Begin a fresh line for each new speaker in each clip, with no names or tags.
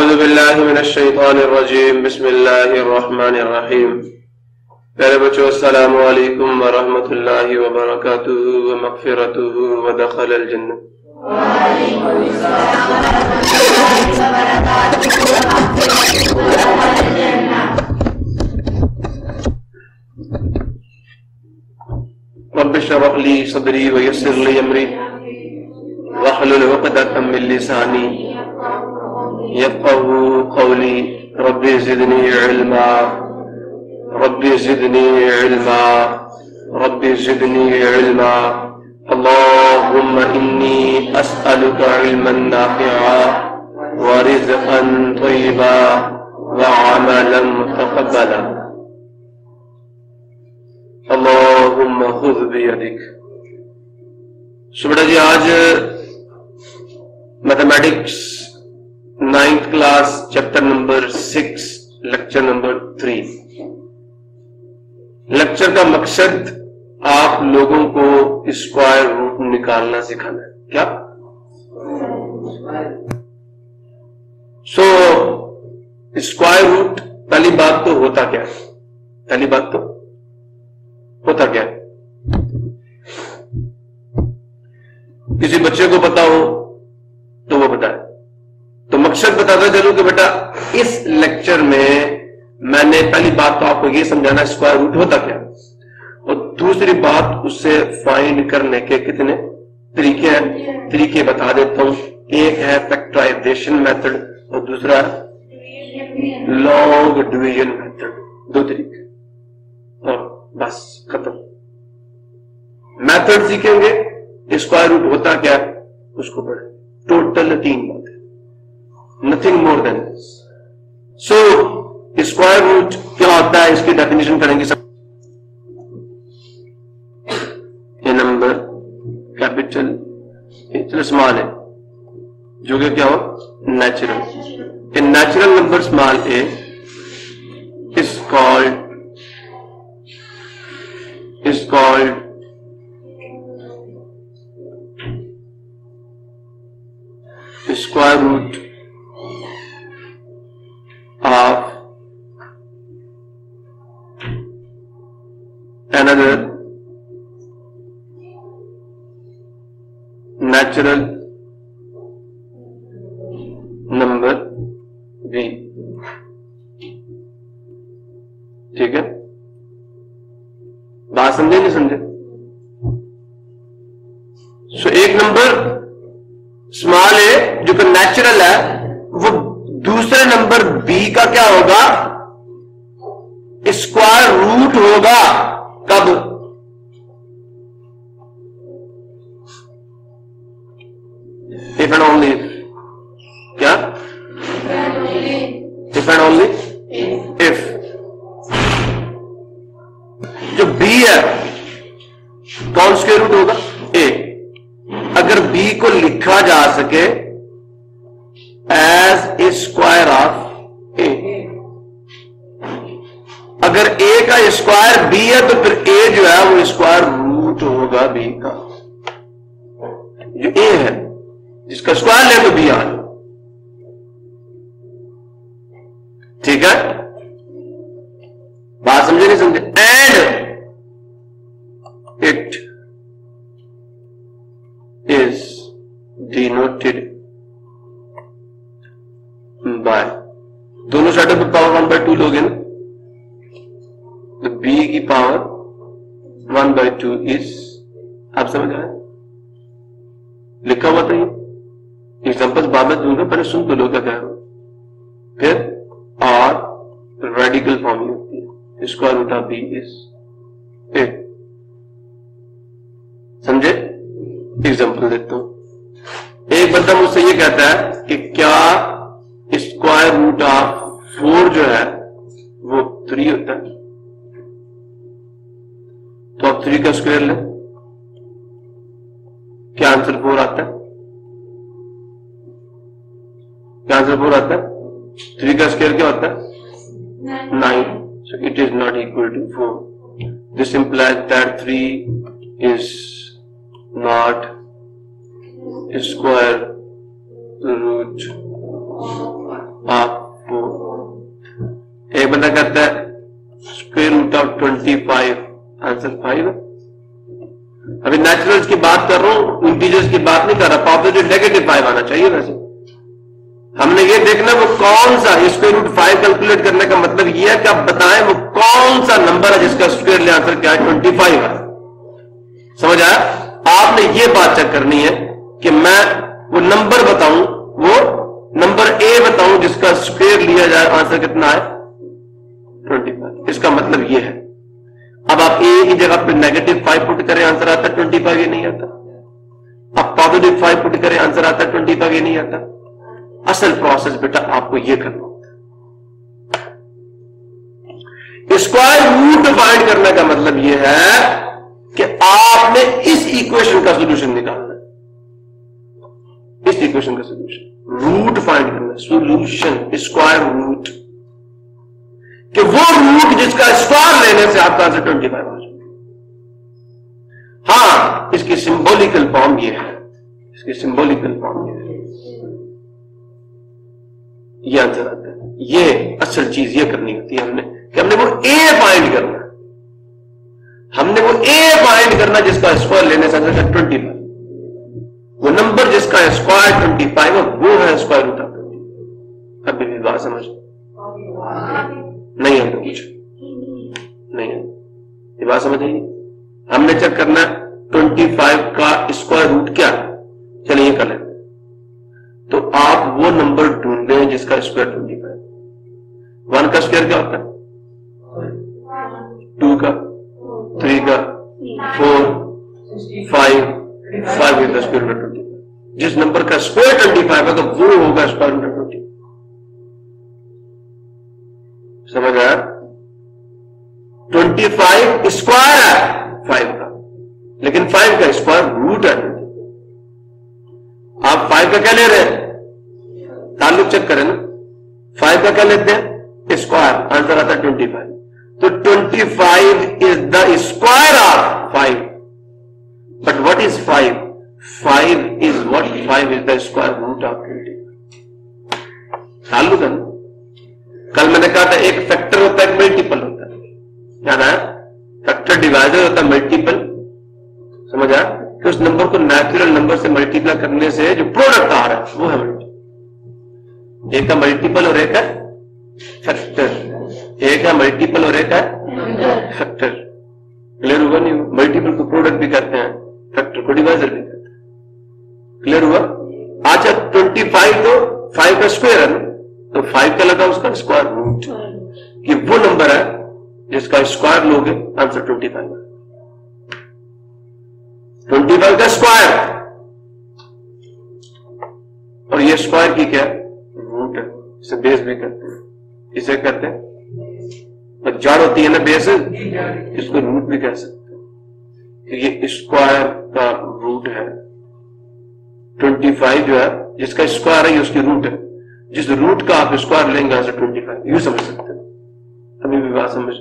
औज़ु बिल्लाहि मिनश शैतानिर रजीम, बिस्मिल्लाहिर रहमानिर रहीम। प्यारे बच्चों, अस्सलामु अलैकुम व रहमतुल्लाहि व बरकातुहू व मग़फ़िरतुहू व दख़लल जन्नह। रब्बि इश्रह ली सदरी व यस्सिर ली अमरी वहलुल उक़दतम मिन लिसानी यफ़क़हू क़ौली। Rabbi ज़िदनी इल्मा, rabbi ज़िदनी इल्मा, rabbi ज़िदनी इल्मा। अल्लाहुम्मा इन्नी अस्अलुका इल्मन नाफ़िअ व रिज़्क़न तय्यबा व अमलन मुतक़ब्बला। अल्लाहुम्मा खुज़ बियदिक। सो बेटा जी, आज mathematics 9th class chapter number 6 lecture number 3। Lecture का मकसद आप लोगों को स्क्वायर रूट निकालना सिखाना है। क्या? स्क्वायर रूट, पहली बात तो होता क्या है? पहली बात तो होता क्या है? किसी बच्चे को पता हो तो वो बताए। तो मकसद बताता चलूं कि बेटा इस लेक्चर में मैंने पहली बात तो आपको ये समझाना स्क्वायर रूट होता क्या, और दूसरी बात उससे फाइंड करने के कितने तरीके हैं, तरीके बता देता हूं। एक है फैक्टराइजेशन मेथड और दूसरा लॉग डिवीजन मेथड। दो तरीके और बस खत्म। मेथड सीखेंगे, स्क्वायर रूट होता क्या उसको पढ़े। टोटल 3 बातें, nothing more than this. So square root क्या होता है, इसकी डेफिनेशन करेंगे सब। ये नंबर कैपिटल चलो स्मॉल है, जो कि क्या हो natural. A natural number small A is called square root of another natural number b। ठीक है, बात समझे नहीं समझे? सो एक नंबर स्मॉल ए जो कि नेचुरल है, वो दूसरे नंबर बी का क्या होगा? स्क्वायर रूट होगा। कब? इफ एंड ओनली क्या? इफ एंड ओनली इफ जो बी है कौन स्क्वायर रूट होगा? ए। अगर b को लिखा जा सके as a square of a, अगर a का स्क्वायर b है तो फिर a जो है वो स्क्वायर रूट होगा b का। जो a है जिसका स्क्वायर ले तो b आ जाए। ठीक है, बात समझे नहीं समझे? And it is denoted by, दोनों साइडों पर पावर 1/2 लोगे ना, तो b की पावर 1/2 इज, आप समझ रहे हैं? लिखा हुआ था ये एग्जाम्पल्स बाद में दूंगा, पहले सुन तो लो क्या कह रहा हूं। फिर और रेडिकल फॉर्म ही होती है, square root of b is 8। समझे? एग्जाम्पल देता हूं। एक बंदा मुझसे ये कहता है कि क्या स्क्वायर रूट ऑफ 4 जो है वो 3 होता है? तो आप 3 का स्क्वायर लें, क्या आंसर 4 आता है? क्या आंसर 4 आता है? 3 का स्क्वायर क्या होता है? 9। So it is not equal to 4। This implies that 3 is not square root एक बंदा कहता है स्क्वायर रूट ऑफ 25, आंसर 5 है। अभी नेचुरल्स की बात कर रहा हूं, इंटीजर्स की बात नहीं कर रहा। पॉजिटिव नेगेटिव 5 आना चाहिए। वैसे हमने ये देखना वो कौन सा, स्क्वायर रूट 5 कैलकुलेट करने का मतलब ये है कि आप बताएं वो कौन सा नंबर है जिसका स्क्वायर ले आंसर क्या है, 25 है। समझ आया? आपने ये बात चेक करनी है कि मैं वो नंबर बताऊं, वो नंबर ए बताऊं जिसका स्क्वायर लिया जाए आंसर कितना है, 25। इसका मतलब ये है। अब आप ए की जगह पे -5 पुट करें, आंसर आता है 25, ये नहीं आता। आप पॉजिटिव 5 पुट करें, आंसर आता है 25, ये नहीं आता। असल प्रोसेस बेटा आपको ये करना होता है। स्क्वायर रूट फाइंड करने का मतलब ये है कि आपने इस इक्वेशन का सोल्यूशन निकालना है। इस इक्वेशन का सोल्यूशन रूट फाइंड करना है। सोल्यूशन स्क्वायर रूट, कि वो रूट जिसका स्क्वायर लेने से आपका आंसर 25 आ जाए। हां, इसकी सिंबॉलिकल फॉर्म ये है, इसकी सिंबॉलिकल फॉर्म ये है, ये आंसर आता है। ये असल चीज ये करनी होती है हमने, कि हमने वो ए फाइंड करना, हमने वो ए फाइंड करना जिसका स्क्वायर लेने से आंसर 25। वो नंबर जिसका स्क्वायर 25 है वो है स्क्वायर रूट ऑफ 20। अभी भी बात समझ नहीं है तो कुछ नहीं है, ये बात समझ आएगी। हमने चेक करना 25 का स्क्वायर रूट क्या है, चलिए ये कर लेते। तो आप वो नंबर ढूंढ रहे हैं जिसका स्क्वायर 25। 1 का स्क्वायर क्या होता है, 2 का, 3 का, 4, 5 का स्क्वायर रूट 25। जिस नंबर का स्क्वायर 25 है तो वो होगा स्क्वायर रूट 20। समझ आया? 25 स्क्वायर है 5 का, लेकिन 5 का स्क्वायर रूट है 20। आप 5 का क्या ले रहे हैं, ताल्लुक चेक करें ना। 5 का क्या लेते हैं, स्क्वायर, आंसर आता है 25। तो 25 is the square of 5। But what is 5? 5 is what? 5 is the square root of 20। ताल्लुक है ना। कल मैंने कहा था एक फैक्टर होता है, एक मल्टीपल होता है, याद आया? फैक्टर डिवाइजर होता है, मल्टीपल। समझ आया? कि उस नंबर को नेचुरल नंबर से मल्टीप्लाई करने से जो प्रोडक्ट आ रहा है वो है मल्टीपल। एक है मल्टीपल और एक है फैक्टर। एक है मल्टीपल और एक है फैक्टर। क्लियर हुआ नहीं? मल्टीपल को प्रोडक्ट भी कहते हैं, फैक्टर को डिवाइजर भी कहते हैं। क्लियर हुआ? अच्छा, 25 तो 5 का स्क्वायर है ना, तो 5 का लगा उसका स्क्वायर रूट, कि वो नंबर है जिसका स्क्वायर लोगे आंसर 25 है। 25 का स्क्वायर, और ये स्क्वायर की क्या रूट है, इसे बेस भी कहते हैं। इसे कहते हैं तो जड़ होती है ना बेस, इसको रूट भी कह सकते हैं। ये स्क्वायर का रूट है 25, जो है जिसका स्क्वायर है ये उसकी रूट है। जिस रूट का आप स्क्वायर लेंगे आंसर 25, यू समझ सकते हैं। अभी भी बात समझ,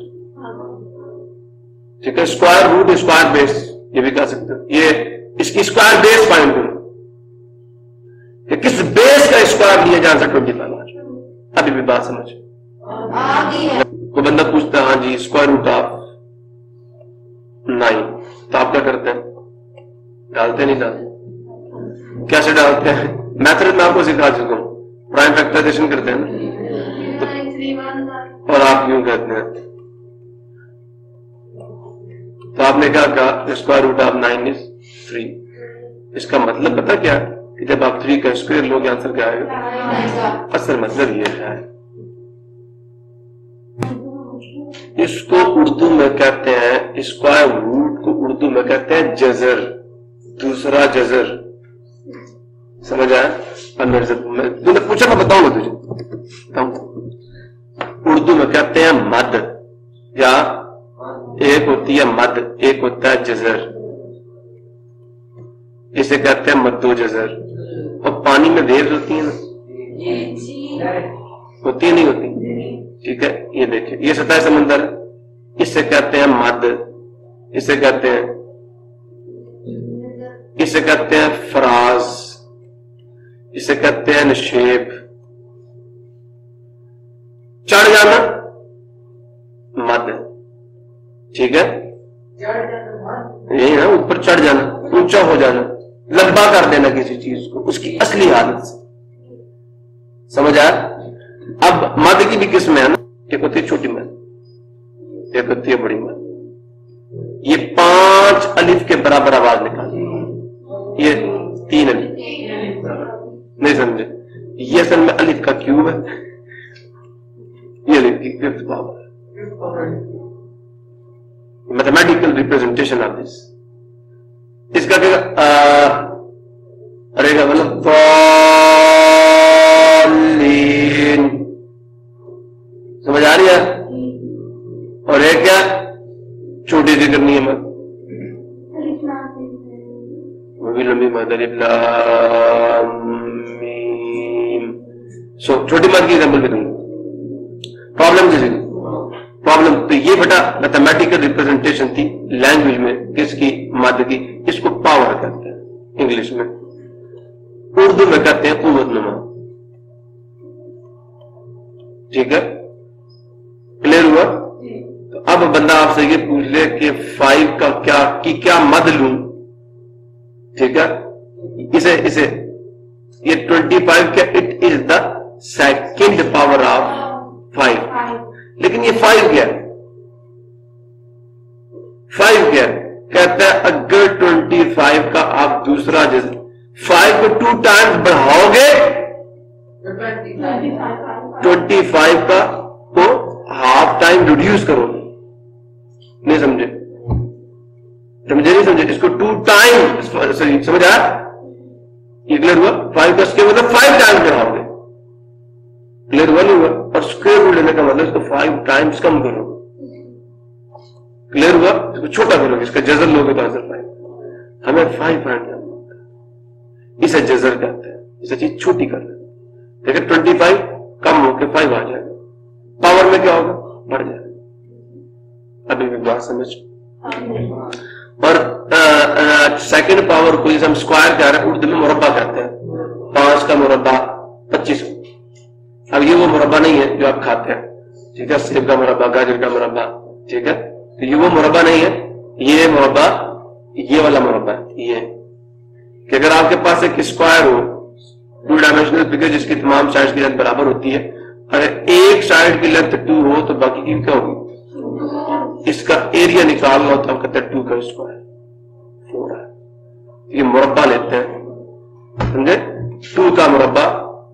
ठीक है? स्क्वायर रूट, स्क्वायर बेस, ये भी कह सकते हो। ये इसकी स्क्वायर बेस फाइंड करो कि किस बेस का स्क्वायर लिया जाए आंसर 25। अभी भी बात समझ। कोई बंदा पूछता है हाँ जी स्क्वायर रूट ऑफ 9, तो आप क्या करते हैं, डालते नहीं डालते? कैसे डालते हैं? मैथड में आपको सिखा चुका हूं, प्राइम फैक्टराइजेशन करते हैं ना, तो और आप यूं कहते हैं। तो आपने क्या कहा, स्क्वायर रूट ऑफ 9 इज 3। इसका मतलब पता क्या है कि जब आप 3 का स्क्वायर लोगे आंसर क्या आएगा? असल मतलब ये है, इसको उर्दू में कहते हैं, स्क्वायर रूट को उर्दू में कहते हैं जजर, दूसरा जजर। समझ आया? तूने पूछा मैं बताऊंगा तुझे, उर्दू में कहते हैं मद, या एक होती है मद, एक होता है जजर। इसे कहते हैं मद्दो जजर। और पानी में वेव्स होती है ना, होती है नहीं होती? ठीक है, ये देखिए, ये सतह समंदर है, इसे कहते हैं मद, इसे कहते हैं फराज, इसे कहते हैं नशेब, ठीक है, यही ना, ऊपर चढ़ जाना, ऊंचा हो जाना, लंबा कर देना किसी चीज को उसकी असली हालत से। समझ आया? अब मद की भी किस्म है ना, एक होती है छोटी मद, एक होती है बड़ी मद। ये 5 अलिफ के बराबर आवाज निकालती है, ये 3 अलिफ नहीं समझे, ये असल में अलिफ का क्यूब है, ये अलिफ की 5th पावर है, मैथमेटिकल रिप्रेजेंटेशन ऑफ दिस। इसका क्या रहेगा, मतलब समझ आ रही है? और एक क्या छोटी सी करनी है मत, वो भी लंबी मत, सो छोटी मत की एग्जाम्पल भी दूंगा। प्रॉब्लम जैसे प्रॉब्लम, तो ये बेटा मैथमेटिकल रिप्रेजेंटेशन थी लैंग्वेज में, किसकी, मद की। इसको पावर कहते हैं इंग्लिश में, उर्दू में कहते हैं कुव्वतनुमा। ठीक है, क्लियर हुआ? तो अब बंदा आपसे ये पूछ ले कि 5 का क्या मद लूं, ठीक है, इसे ये 25 क्या, it is the second power of 5। लेकिन ये 5 क्या है, 5 क्या है, कहता है अगर 25 का आप दूसरा जैसे 5 को 2 टाइम्स बढ़ाओगे, 25 का को हाफ टाइम रिड्यूस करोगे। नहीं समझे? नहीं समझे? इसको 2 टाइम, समझ आया? ये क्लियर हुआ? 5 का स्क्वायर मतलब 5 टाइम्स बढ़ाओगे, क्लियर हुआ नहीं हुआ? और स्क्वायर रूट लेने का मतलब इसको 5 टाइम्स कम करोगे, क्लियर हुआ? इसको छोटा करोगे, इसका जजर लोगे तो आंसर 5। हमें 5 फाइंड करना होता है, इसे जजर कहते हैं, इसे चीज छोटी कर लेते। देखिए 25 कम होकर 5 आ जाएगा, पावर में क्या होगा, बढ़ जाएगा। अभी भी बात समझ। और सेकंड पावर को जैसे हम स्क्वायर कह रहे हैं, उर्दू में मुरब्बा कहते हैं। 5 का मुरब्बा 25। अब ये वो मुरब्बा नहीं है जो आप खाते हैं, ठीक है, सेब का मुरब्बा, गाजर का मुरब्बा, ठीक है, तो ये वो मुरब्बा नहीं है, ये मुरब्बा ये वाला मुरब्बा है। ये कि अगर आपके पास एक स्क्वायर हो, 2 डायमेंशनल फिगर जिसकी तमाम साइड्स की लेंथ बराबर होती है, अगर एक साइड की लेंथ 2 हो तो बाकी की क्या होगी, इसका एरिया निकालना होता है, कहते हैं 2 का स्क्वायर 4 है। ये मुरब्बा लेते हैं, समझे? 2 का मुरब्बा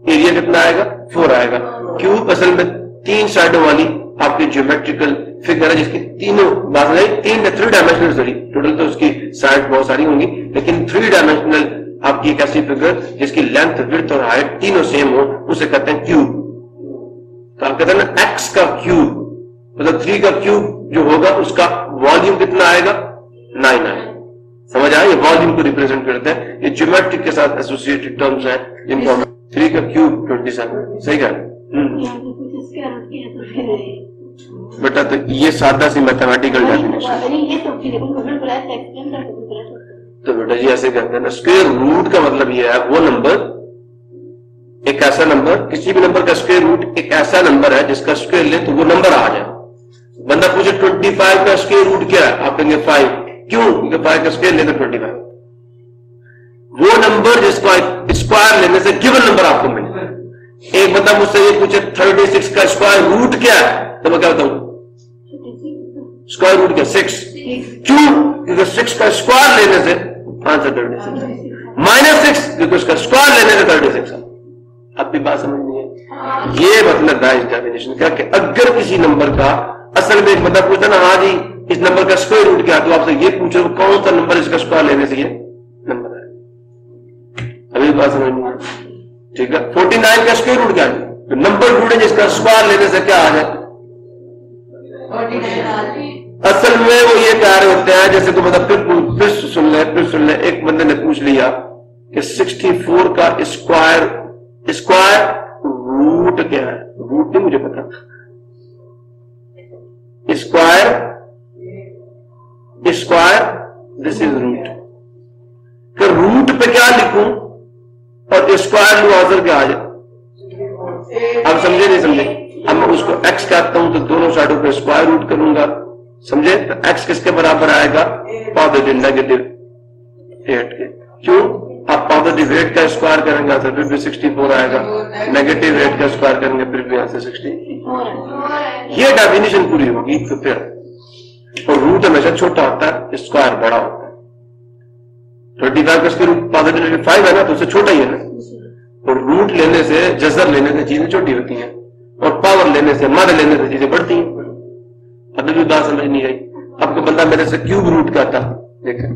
एरिया कितना आएगा, 4 आएगा। क्यूब असल में 3 साइडों वाली आपकी ज्योमेट्रिकल फिगर है, जिसकी तीनों बात 3 डायमेंशनल, सॉरी टोटल तो उसकी साइड बहुत सारी होंगी, लेकिन 3 डायमेंशनल आपकी एक ऐसी फिगर जिसकी लेंथ, विड्थ और हाइट तीनों सेम हो, उसे कहते हैं क्यूब। तो आप कहते हैं ना एक्स का क्यूब, मतलब 3 का क्यूब जो होगा उसका वॉल्यूम कितना आएगा, 9 आएगा। समझ आया? ये वॉल्यूम को रिप्रेजेंट करते हैं, ये ज्योमेट्रिक के साथ एसोसिएटेड टर्म्स हैं जिनको हम 3 का क्यूब 27। सही कह बेटा, तो ये सादा सी मैथमेटिकल डेफिनेशन। तो बेटा जी ऐसे कहते हैं ना, स्क्वायर रूट का मतलब ये है वो नंबर, एक ऐसा नंबर, किसी भी नंबर का स्क्वायर रूट एक ऐसा नंबर है जिसका स्क्वायर ले तो वो नंबर आ जाए। बंदा पूछे 25 का स्क्वायर रूट क्या है, आप कहेंगे 5। क्यों? क्योंकि 5 का स्क्वायर ले तो 25। वो नंबर जिसका स्क्वायर लेने से गिवन नंबर आपको मिले। एक बंदा मुझसे ये पूछे 36 का स्क्वायर रूट क्या है, तो मैं क्या बताऊं, स्क्वायर रूट क्या, 6। क्यों? क्योंकि 6 का स्क्वायर लेने से आंसर 36, -6 क्योंकि उसका स्क्वायर लेने से 36 है। अब भी बात समझ नहीं है? ये मतलब है इस डेफिनेशन का कि अगर किसी नंबर का, असल में एक बंदा पूछता ना, हाँ जी इस नंबर का स्क्वायर रूट क्या, तो आपसे ये पूछो कौन सा नंबर इसका स्क्वायर लेने से ये नंबर है। अभी बात समझ नहीं है? ठीक है, 49 का स्क्वायर रूट क्या है, तो नंबर ढूंढे जिसका स्क्वायर लेने से क्या आ जाए, असल में वो ये कह रहे होते हैं, जैसे को मतलब फिर सुन ले, एक बंदे ने पूछ लिया कि 64 का स्क्वायर रूट क्या है, रूट नहीं मुझे पता, स्क्वायर दिस इज रूट, कि रूट पे क्या लिखूं और स्क्वायर लू आंसर क्या आ जाए। अब समझे नहीं समझे? अब मैं उसको एक्स कहता हूं तो दोनों साइडों पे स्क्वायर रूट करूंगा, समझे? तो x किसके बराबर आएगा? पॉजिटिव नेगेटिव 8 के। क्यों? आप पॉजिटिव 8 का स्क्वायर करेंगे तो फिर भी 64 आएगा, नेगेटिव 8 का स्क्वायर करेंगे फिर भी यहां से 64। ये डेफिनेशन पूरी होगी तो फिर, और रूट हमेशा छोटा होता है, स्क्वायर बड़ा होता है। 25 का स्क्वायर रूट पॉजिटिव 5 है ना, तो उससे छोटा ही है ना। और रूट लेने से, जजर लेने से चीजें छोटी होती हैं, और पावर लेने से, मद लेने से चीजें बढ़ती हैं। अभी भी बात समझ नहीं आई। आपको बंदा मेरे से क्यूब रूट कहता, देखें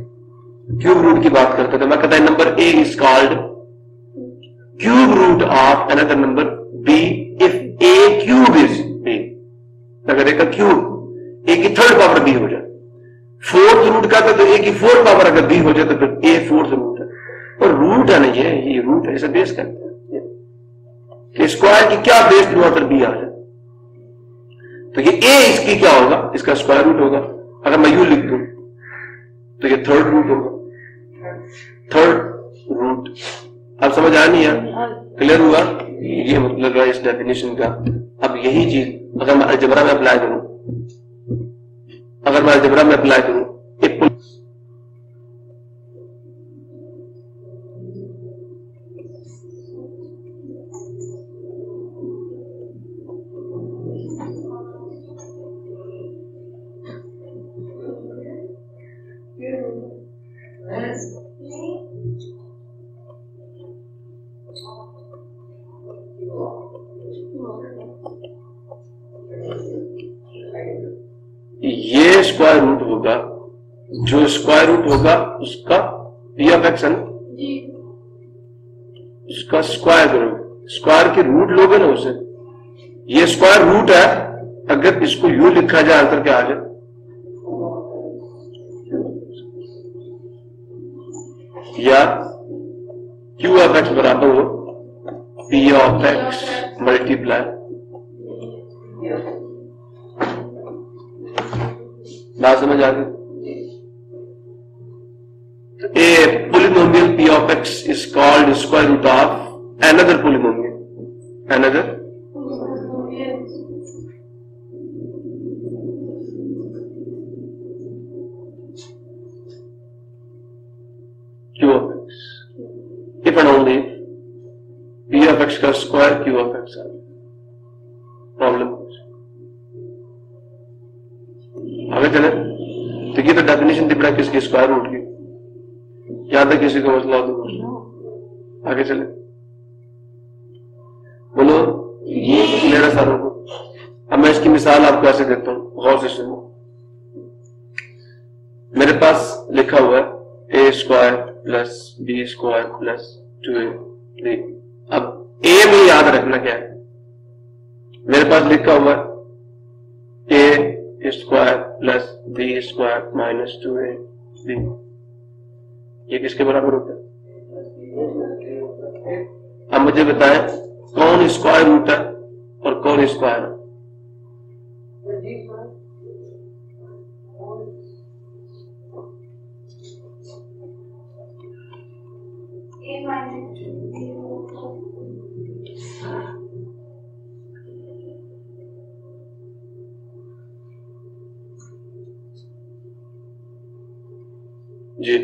क्यूब रूट की बात करते थे, मैं कहता है number A is called cube root of another number B if A cube is B. अगर ए का क्यूब ए की थर्ड पावर बी हो जाए, फोर्थ रूट का तो ए की फोर्थ पावर अगर बी हो जाए तो फिर ए फोर्थ रूट है। और रूट है ना, ये रूट है, इसे बेस कहते हैं कि स्क्वायर की क्या बेस थ्रू अगर बी आ जाए तो ये ए इसकी क्या होगा? इसका स्क्वायर रूट होगा। अगर मैं यू लिख दूं तो ये थर्ड रूट होगा, थर्ड रूट। अब समझ आ नहीं है? क्लियर हुआ? ये मतलब है इस डेफिनेशन का। अब यही चीज अगर मैं अलजेब्रा में अप्लाई करूं, एक ये स्क्वायर रूट होगा, जो स्क्वायर रूट होगा उसका पी ऑफ एक्स है ना, उसका स्क्वायर करोगे, स्क्वायर के रूट लोगे ना उसे। ये स्क्वायर रूट है, अगर इसको यू लिखा जाए आंसर क्या आ जाए? या क्यू ऑफ एक्स बराबर हो पी ऑफ एक्स मल्टीप्लाई, बात समझ आ गई? A polynomial p of x is called square root of another polynomial. Another q of x. If and only p of x का स्क्वायर q of x है। Problem आगे चले तो ये तो डेफिनेशन थी ब्रैकेट की स्क्वायर रूट की। याद है किसी को मसला हो तो आगे चले, बोलो ये मेरा सारों को। अब मैं इसकी मिसाल आपको ऐसे देता हूं, गौर से सुनो। मेरे पास लिखा हुआ है A square plus B square plus 2a। अब ए में याद रखना क्या है, मेरे पास लिखा हुआ है A square plus B square minus 2ab। ये किसके बराबर होता है? अब मुझे बताएं कौन स्क्वायर रूट है और कौन स्क्वायर है? जी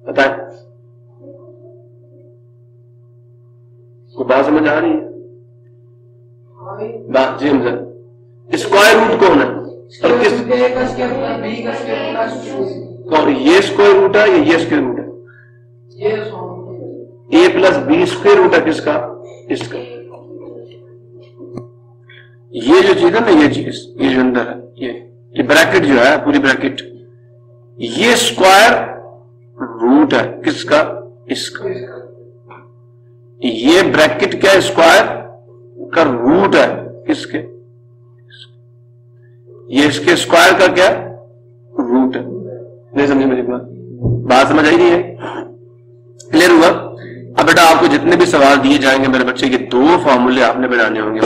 बताएं, को बात समझ आ रही है? बात जी हमजा, स्क्वायर रूट कौन है और किस कौन? ये स्क्वायर रूट है या ये स्क्वायर रूट है? ए प्लस बी स्क्वायर रूट है किसका? इसका। ये जो चीज है ना, ये चीज, ये जो अंदर है, ये ब्रैकेट जो है, पूरी ब्रैकेट, ये स्क्वायर रूट है किसका? इसका। ये ब्रैकेट क्या है? स्क्वायर का रूट है किसके? ये इसके स्क्वायर का क्या रूट है। नहीं समझे मेरी बात समझ आई नहीं है? क्लियर हुआ? अब बेटा आपको जितने भी सवाल दिए जाएंगे मेरे बच्चे के, 2 फॉर्मूले आपने बनाने होंगे।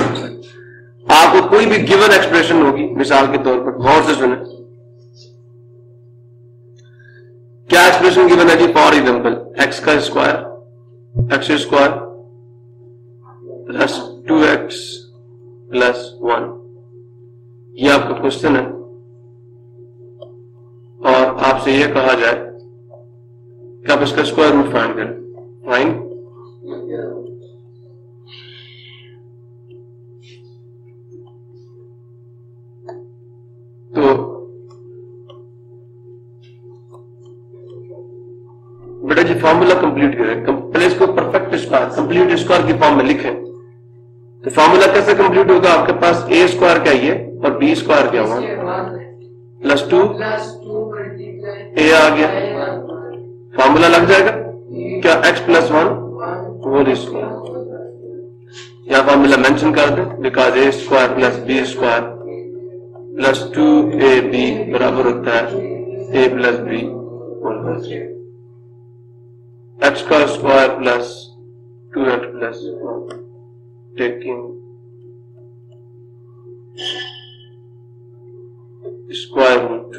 आपको कोई भी गिवन एक्सप्रेशन होगी, मिसाल के तौर पर गौर से सुने, क्या एक्सप्रेशन गिवन है जी? फॉर एग्जाम्पल एक्स का square, x square plus 2x plus 1, ये आपका क्वेश्चन है और आपसे ये कहा जाए कि आप इसका स्क्वायर रूट फाइंड करें, फाइन। तो बेटा जी फॉर्मूला कंप्लीट करें, पहले इसको परफेक्ट स्क्वायर, कंप्लीट स्क्वायर की फॉर्म में लिखें। तो फॉर्मूला कैसे कंप्लीट होगा? आपके पास ए स्क्वायर क्या है और बी स्क्वायर क्या हुआ, +2 ए आ गया, फॉर्मूला लग जाएगा क्या, x+1 होल स्क्वायर। यहां फॉर्मूला मेंशन कर दे, because A square plus B square plus 2ab बराबर होता है a plus B whole square, x का square plus 2x plus 1 taking square root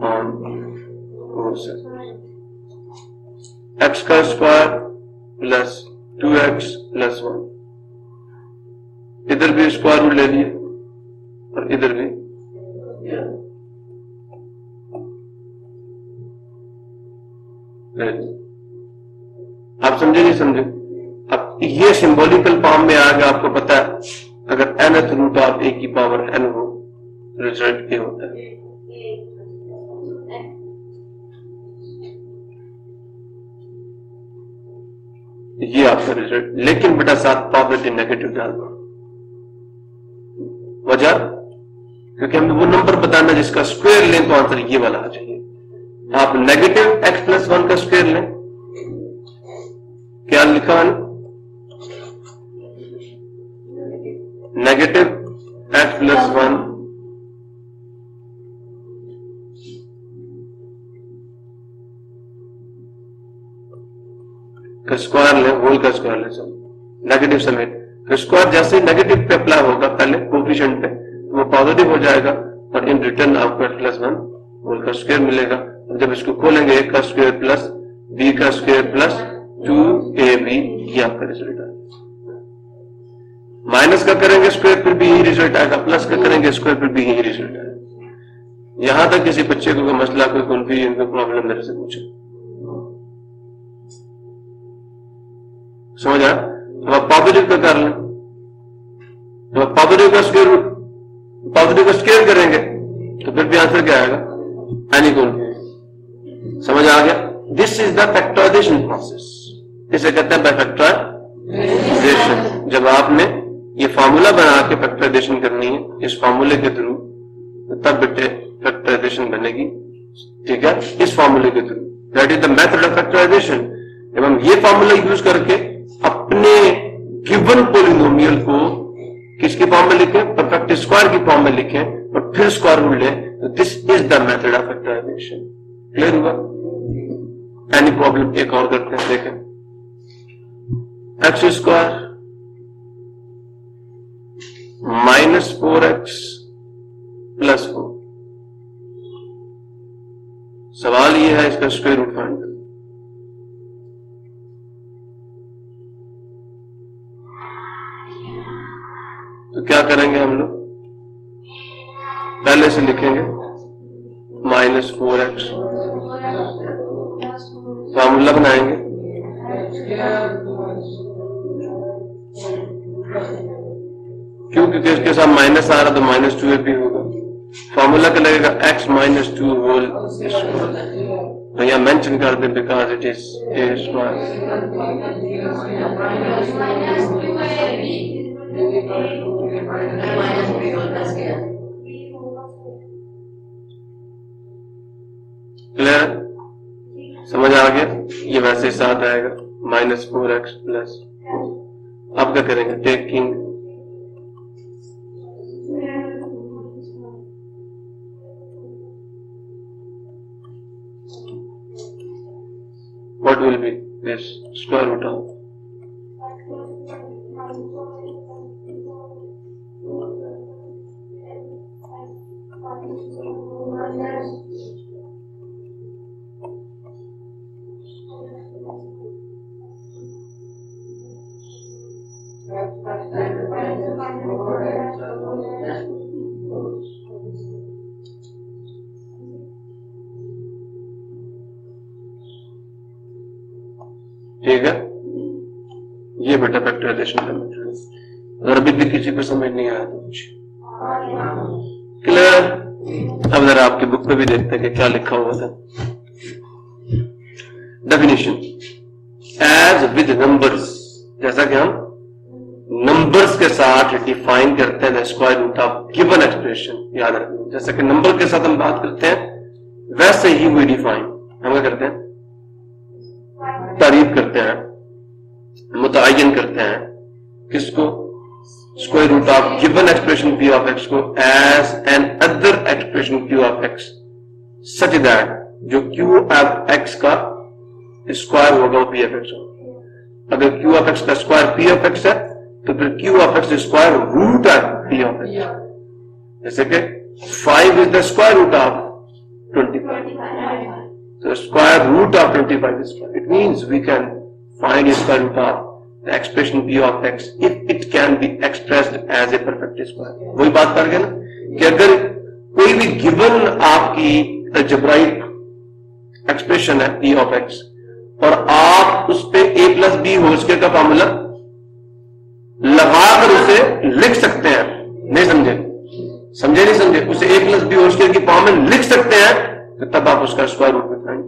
on both sides, x का स्क्वायर प्लस 2x प्लस 1, इधर भी square root ले लिए और इधर भी ले लिए। आप समझे नहीं समझे? अब ये सिंबॉलिकल फॉर्म में आ गया, आपको पता है अगर nth रूट ऑफ a की पावर n हो रिजल्ट क्या होता है, ये आपका रिजल्ट। लेकिन बेटा साथ पॉजिटिव नेगेटिव डालना, वजह क्योंकि हमें वो नंबर बताना जिसका स्क्वायर लें तो आंसर ये वाला आ जाइए। आप नेगेटिव x+1 का स्क्वायर लें, क्या लिखा है, नेगेटिव x+1 का स्क्वायर ले, होल का स्क्वायर ले, सब नेगेटिव समेत। स्क्वायर जैसे नेगेटिव पे अप्लाई होगा पहले कोफिशिएंट पे तो वो पॉजिटिव हो जाएगा और इन रिटर्न आपको x+1 होल का स्क्वायर मिलेगा। जब इसको खोलेंगे a का स्क्वायर प्लस b का स्क्वायर प्लस 2ab, ये आपका रिजल्ट आएगा। माइनस का करेंगे स्क्वायर फिर भी यही रिजल्ट आएगा, प्लस का करेंगे स्क्वायर फिर भी यही रिजल्ट आएगा। यहां तक किसी बच्चे को मसला, कोई कंफ्यूजन, कोई प्रॉब्लम मेरे से पूछे, समझ आया? तो आप पॉजिटिव का कर लें, तो आप पॉजिटिव का स्क्वायर करेंगे तो फिर भी आंसर क्या आएगा, एनी कंफ्यूजन, समझ आ गया? This is the factorization process, इसे कहते हैं फैक्टराइजेशन। जब आपने ये फॉर्मूला बना के फैक्टराइजेशन करनी है इस फॉर्मूले के थ्रू, तब बेटे फैक्टराइजेशन बनेगी, ठीक है, इस फॉर्मूले के through, that is the method of factorization. जब हम ये फॉर्मूला यूज करके अपने गिवन पोलिनोमियल को किसकी फॉर्म में लिखें, परफेक्ट स्क्वायर की फॉर्म में लिखें और फिर स्क्वायर रूट लें, तो this is the method of factorization. Clear हुआ? Any problem? एक और करते हैं, देखें, x स्क्वायर -4x प्लस 4, सवाल यह है इसका स्क्वायर रूट फाइंड करना। तो क्या करेंगे हम लोग, पहले से लिखेंगे -4x, फॉर्मूला बनाएंगे, क्योंकि इसके साथ माइनस आ रहा तो -2a भी होगा, फॉर्मूला क्या लगेगा, x-2 होल स्क्वायर, तो यहां मेंशन कर दे because it is a square. Clear? समझ आ गया? ये वैसे साथ आएगा -4x प्लस, अब क्या करेंगे, taking what will be this square root of ये बेटा फैक्टराइजेशन का मेथड है। अगर अभी भी किसी को समझ नहीं आया तो कुछ क्लियर। अब जरा आपके बुक पे भी देखते हैं कि क्या लिखा हुआ था। डेफिनेशन एज विद नंबर्स, जैसा कि हम नंबर्स के साथ डिफाइन करते हैं the square root of given expression. याद रखना, जैसा कि नंबर के साथ हम बात करते हैं वैसे ही वी डिफाइन हम क्या करते हैं, तारीफ करते हैं, मुतय्यन करते हैं किसको, square root of given expression P of X को as an other expression Q of X such that जो क्यू ऑफ एक्स का स्क्वायर होगा वो पी ऑफ एक्स होगा। अगर क्यू ऑफ एक्स का स्क्वायर पी ऑफ एक्स है तो फिर Q of X square root of P of X. जैसे कि 5 is the square root of 25, so square root of 25 is 5. It means we can find the square root of the expression p of x if it can be expressed as a perfect square. वही बात कर गए ना कि अगर कोई भी given आपकी अलजेब्राइक एक्सप्रेशन है p of x और आप उस पे a plus B whole square का फॉर्मूला लगाकर उसे लिख सकते हैं। नहीं समझे, समझे नहीं समझे, उसे a plus B whole square की फॉर्म में लिख सकते हैं तो तब आप उसका स्क्वायर रूट में फाइंड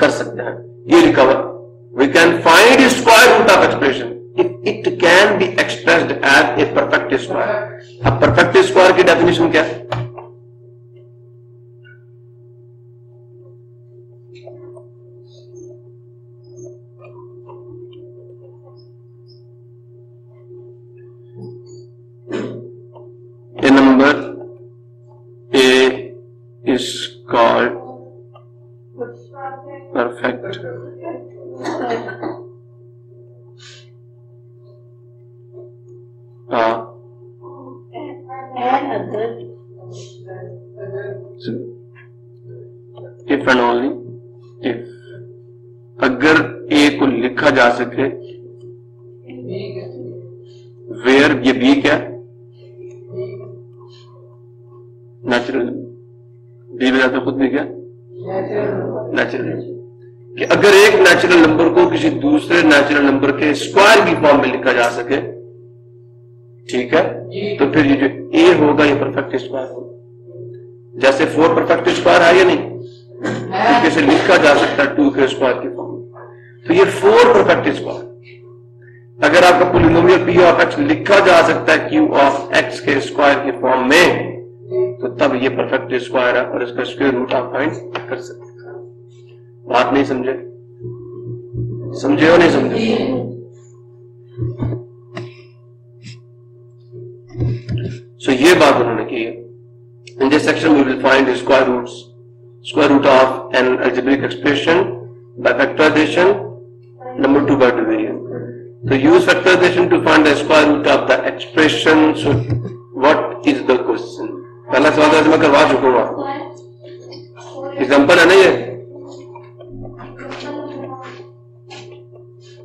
कर सकते हैं। ये लिखा हुआ we can find square root of expression if it can be expressed as a perfect square. अब परफेक्ट स्क्वायर की डेफिनेशन क्या है? A number A is called perfect if and only if अगर A को लिखा जा सके where ये B क्या नेचुरल, बी बजाते खुद भी क्या नेचुरल, कि अगर एक नेचुरल नंबर को किसी दूसरे नेचुरल नंबर के स्क्वायर की फॉर्म में लिखा जा सके, ठीक है, तो फिर ये जो ए होगा ये परफेक्ट स्क्वायर होगा। जैसे 4 परफेक्ट स्क्वायर है या नहीं, तो इसे लिखा जा सकता है 2 के स्क्वायर की फॉर्म में, तो ये 4 परफेक्ट स्क्वायर। अगर आपका पॉलिनोमियल पी ऑफ एक्स लिखा जा सकता है क्यू ऑफ एक्स के स्क्वायर की फॉर्म में, तो तब ये परफेक्ट स्क्वायर है और इसका स्क्वायर रूट आप फाइंड कर सकते हैं। बात नहीं समझे, समझे हो नहीं समझे? सो ये बात उन्होंने की है। In this section we will find square root of an algebraic expression by factorization, number 2 by division. तो use factorization to find the square root of the expression. So what is the question? पहला सवाल तो मैं करवा चुका हूं, example है ना ये,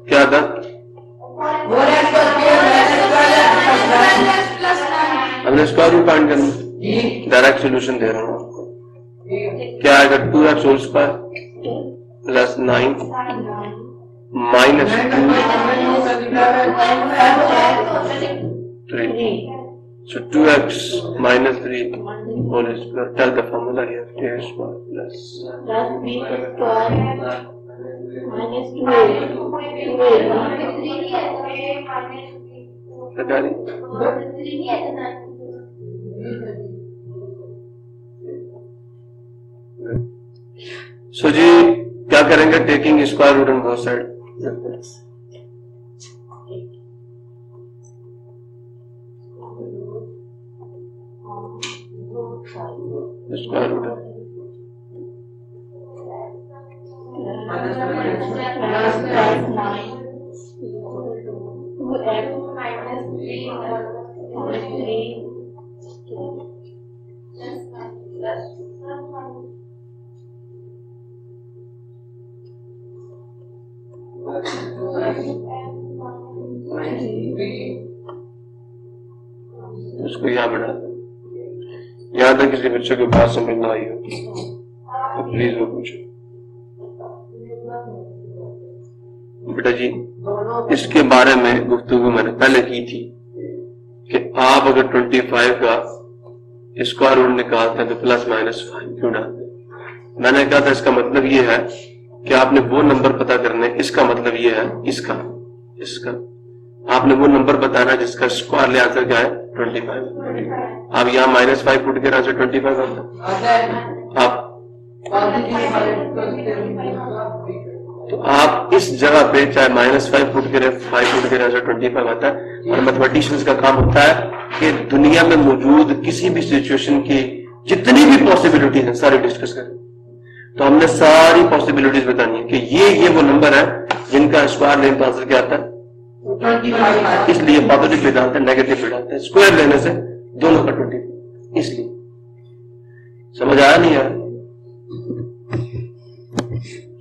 क्या था? हमने स्क्वायर रूट फाइंड करना, डायरेक्ट सोल्यूशन दे रहा हूं आपको। क्या आएगा? 2x whole square plus 9 minus 3। So 2x minus 3 whole square. Tell the formula here. A square plus
b square minus 2a.
So जी क्या करेंगे? Taking square root on both side. Square root है उसको यहां बढ़ा दो। यहां तक किसी बच्चे को बात समझ ना आई हो तो प्लीज वो पूछो। बेटा जी इसके बारे में गुफ्तगू मैंने पहले की थी कि आप अगर 25 का स्क्वायर रूट निकालते हैं तो प्लस माइनस 5 क्यों डालते हैं। मैंने कहा था इसका मतलब ये है कि आपने वो नंबर पता करने, इसका मतलब ये है इसका आपने वो नंबर बताना जिसका स्क्वायर ले आंसर क्या है 25। आप यहाँ -5 पुट के आंसर 25 आता है। तो आप इस जगह पे चाहे -5 पुट के 5 पुट के आंसर 25 आता है। और मैथमेटिशियंस का काम होता है कि दुनिया में मौजूद किसी भी सिचुएशन की जितनी भी पॉसिबिलिटीज हैं सारी डिस्कस करें। तो हमने सारी पॉसिबिलिटीज बतानी है कि ये वो नंबर है जिनका स्क्वायर लेने का आंसर क्या आता है 25। इसलिए पॉजिटिव पे डालते हैं, नेगेटिव पे डालते हैं। स्क्वायर लेने से दोनों का 25। इसलिए समझ आया नहीं यार,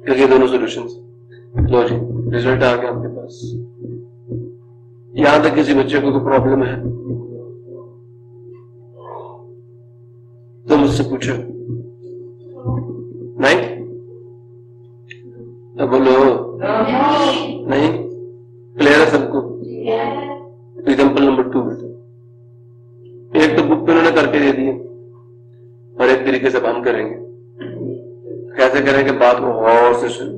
क्योंकि दोनों सॉल्यूशंस। लो जी रिजल्ट आ गया आपके पास। यहां तक किसी बच्चे को कोई प्रॉब्लम है तो मुझसे पूछो। नहीं तो बोलो नहीं। क्लियर है सबको? एग्जाम्पल नंबर 2 बेटा, एक तो बुक पे उन्होंने करके दे दिए और एक तरीके से हम करेंगे। कैसे करेंगे बात को गौर से सुन।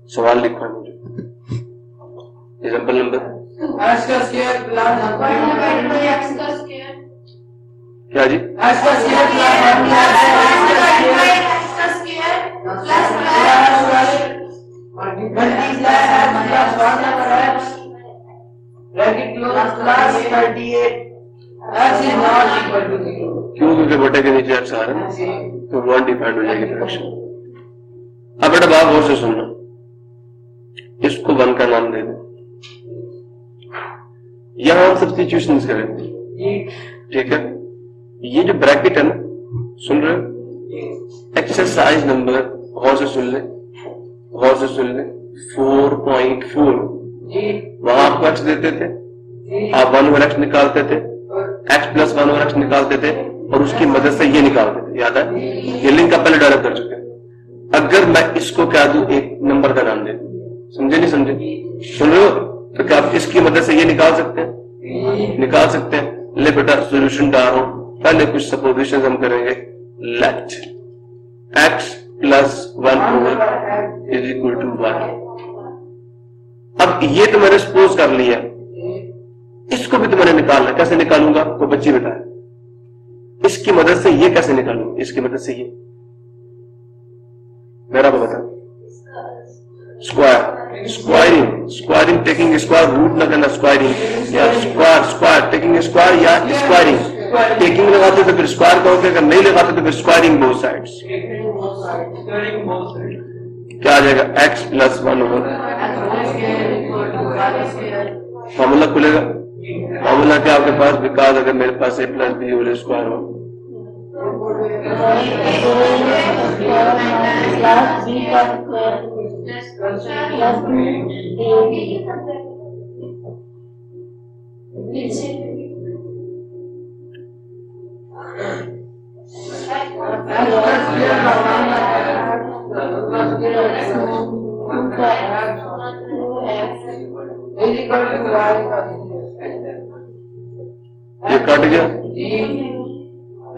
सवाल लिखा है मुझे। एग्जाम्पल नंबर क्या जी? क्यों? क्योंकि बटे के नीचे एक्स आ रहा है तो 1 डिफाइंड हो जाएगी फ्रैक्शन। अब बेटा बात गौर से सुनना, इसको 1 का नाम दे दो। यहां हम सब्स्टिट्यूशंस करेंगे, ठीक है? ये जो ब्रैकेट है ना, सुन रहे हो? एक्सरसाइज नंबर गौर से सुन ले, 4.4 वहां आपको एक्स देते थे, आप 1 ओवर एक्स निकालते थे, एक्स प्लस 1 ओवर एक्स निकालते थे और उसकी मदद से ये निकालते थे। याद है? ये लिंक आप पहले डेवलप कर चुके हैं। अगर मैं इसको क्या दूं, एक नंबर का नाम दे दूं, समझे नहीं समझे? सुन रहे हो? तो क्या आप इसकी मदद से ये निकाल सकते हैं? निकाल सकते हैं। ले बेटा सोल्यूशन डाल रहा हूं। पहले कुछ सपोजिशन हम करेंगे। Let X plus 1 over is equal to 1। अब ये तो मैंने सपोज कर लिया, इसको भी तो मैंने निकालना। कैसे निकालूंगा? वो बच्ची बताए। इसकी मदद से ये कैसे निकालूंगा? इसकी मदद से ये मेरा को बता। स्क्वायरिंग टेकिंग स्क्वायर रूट ना करना, स्क्वायरिंग या स्क्वायर टेकिंग स्क्वायर या स्क्वायरिंग। टेकिंग लगाते तो फिर स्क्वायर कहोगे, अगर नहीं लगाते तो फिर स्क्वायरिंग बोथ साइड्स। क्या आ जाएगा? एक्स प्लस 1 ओवर फॉर्मूला खुलेगा। फॉर्मूला क्या आपके पास? बिकॉज अगर मेरे पास ए प्लस बी होल स्क्वायर हो ये कट गया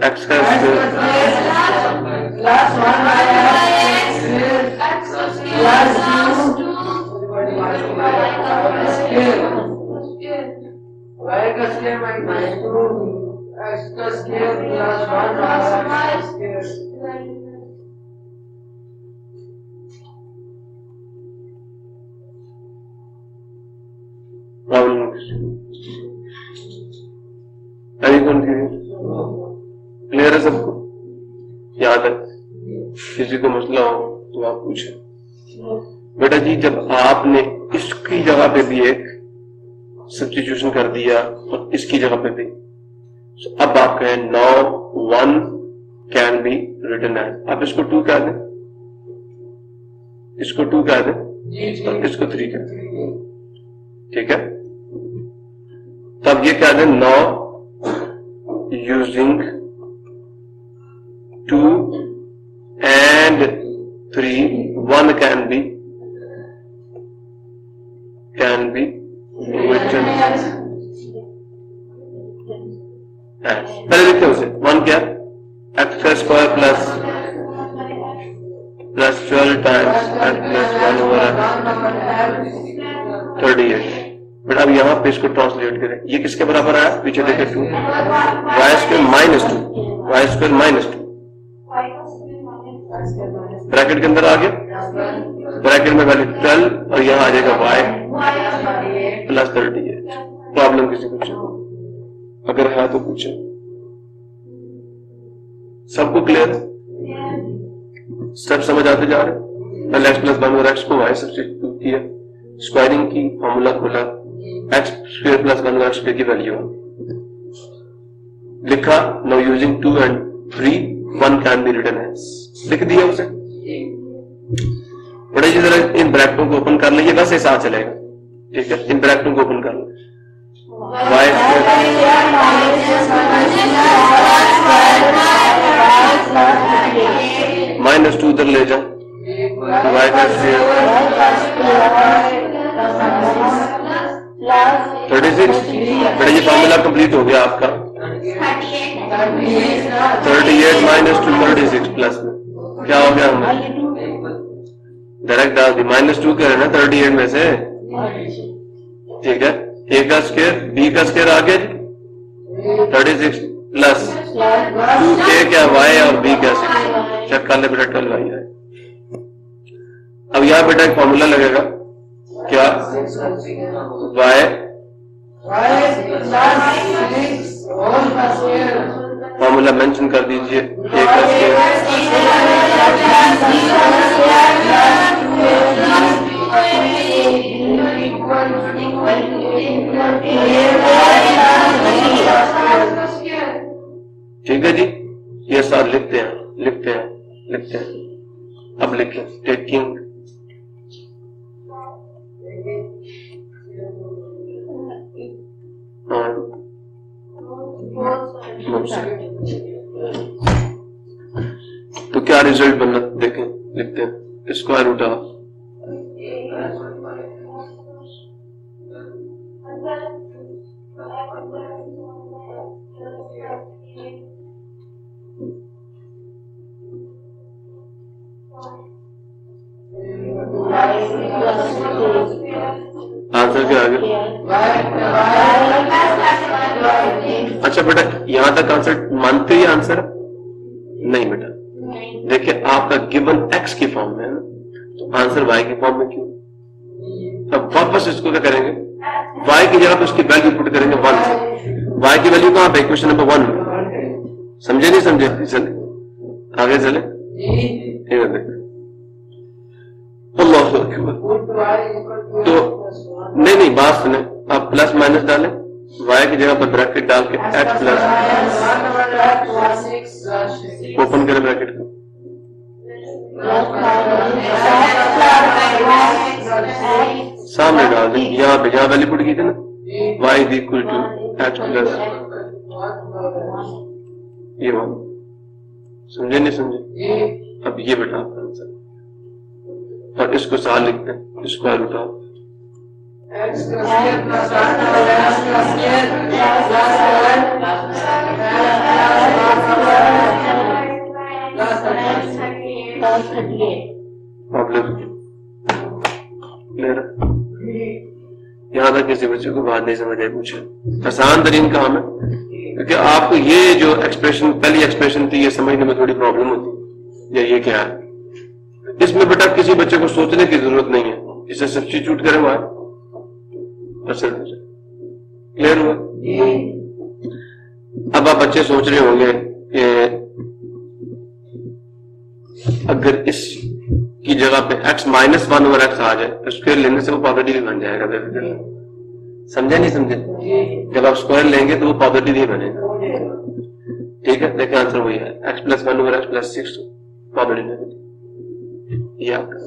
एक्स का क्लियर है सबको? यहां तक किसी को मसला हो तो आप पूछें। बेटा जी जब आपने इसकी जगह पे भी एक सब्स्टिट्यूशन कर दिया और इसकी जगह पे भी, तो अब आप कहें now 1 can be written as, आप इसको 2 कह दें, इसको 2 कह दें और इसको 3 कह दें, ठीक है? तब ये कह दें now using 2 and 3 1 can be can be written as, पहले लिखते हैं उसे। 1 क्या, एक्स का square plus 12 times X plus 1 over 38। But अब यहाँ पे इसको ट्रांसलेट करें, ये किसके बराबर आया, पीछे देखे 2, Y square minus 2, Y square minus 2, bracket के अंदर आ गया, ब्रैकेट में वैल्यू 12 और यहाँ आ जाएगा वाई प्लस 38। प्रॉब्लम किसी पूछे, अगर है तो पूछे। सबको क्लियर, सब समझ आते जा रहे। पहले एक्स प्लस 1 और एक्स को वाई सब्स्टिट्यूट किया, स्क्वायरिंग की, फॉर्मूला खोला, एक्स स्क्वायर प्लस 1 और एक्स स्क्वायर की वैल्यू लिखा। Now using 2 and 3 1 can be written as, लिख दिया उसे। बड़े जी जरा इन ब्रैकेटों को ओपन कर लीजिए, बस ऐसा चलेगा, ठीक है। इन ब्रैकेटों को ओपन कर लो, वाई माइनस 2 उधर ले जाओ, वाई का स्क्वायर 36। बड़े ये फॉर्मूला कंप्लीट हो गया आपका। 38 माइनस 2 36 प्लस में क्या हो गया, हमें डायरेक्ट डाल दी। -2 कह रहे ना 38 में से, ठीक है। ए का स्क्वायर बी का स्क्वायर आ गया जी 36 प्लस 2a क्या वाई और बी क्या 6। चेक कर ले बेटा 12 आई है। अब यहां बेटा एक फॉर्मूला लगेगा, क्या, वाई फॉर्मूला मेंशन कर दीजिए, ए का ठीक है जी। ये साथ लिखते हैं लिखते हैं लिखते हैं। अब लिखें टेकिंग तो क्या रिजल्ट बनना देखें, लिखते हैं स्क्वायर रूट ऑफ आंसर क्या आ गया। अच्छा बेटा यहां तक आंसर मानते ही आंसर नहीं बेटा, देखिए आपका गिवन एक्स की फॉर्म में है ना, तो आंसर वाई की फॉर्म में क्यों। अब वापस इसको क्या करेंगे, वाई की जगह पे उसकी वैल्यू पुट करेंगे 1 से। वाई की वैल्यू कहां पे, क्वेश्चन नंबर 1 में। समझे नहीं समझे, चले आगे चले। अल्लाहु अकबर। तो नहीं बात सुने, आप प्लस माइनस डालें, वाई की जगह पर ब्रैकेट डाल के एक्स प्लस, ओपन करें ब्रैकेट को, सामने डाल दें, यहाँ पे जहां वैल्यू पुट की थी ना, Y is equal to X plus ये 1। समझे नहीं समझे। अब ये बेटा आपका आंसर, और इसको साथ लिखते हैं स्क्वायर रूट ऑफ यहां तक किसी बच्चे को बात नहीं समझ आई, पूछे आसान तरीन काम है, क्योंकि आपको ये जो एक्सप्रेशन पहली एक्सप्रेशन थी ये समझने में थोड़ी प्रॉब्लम होती है, ये क्या है। इसमें बेटा किसी बच्चे को सोचने की जरूरत नहीं है, इसे सब्स्टिट्यूट करें वहां क्लियर हुआ। अब आप बच्चे सोच रहे होंगे कि अगर इस की जगह पे x -1 ओवर x आ जाए तो स्क्वायर लेने से वो पॉजिटिव बन जाएगा। समझे नहीं समझे, जब आप स्क्वायर लेंगे तो वो पॉजिटिव ही बनेगा, ठीक है। देखिए आंसर वही है, x + 1 ओवर x + 6 पॉजिटिव। ये आपका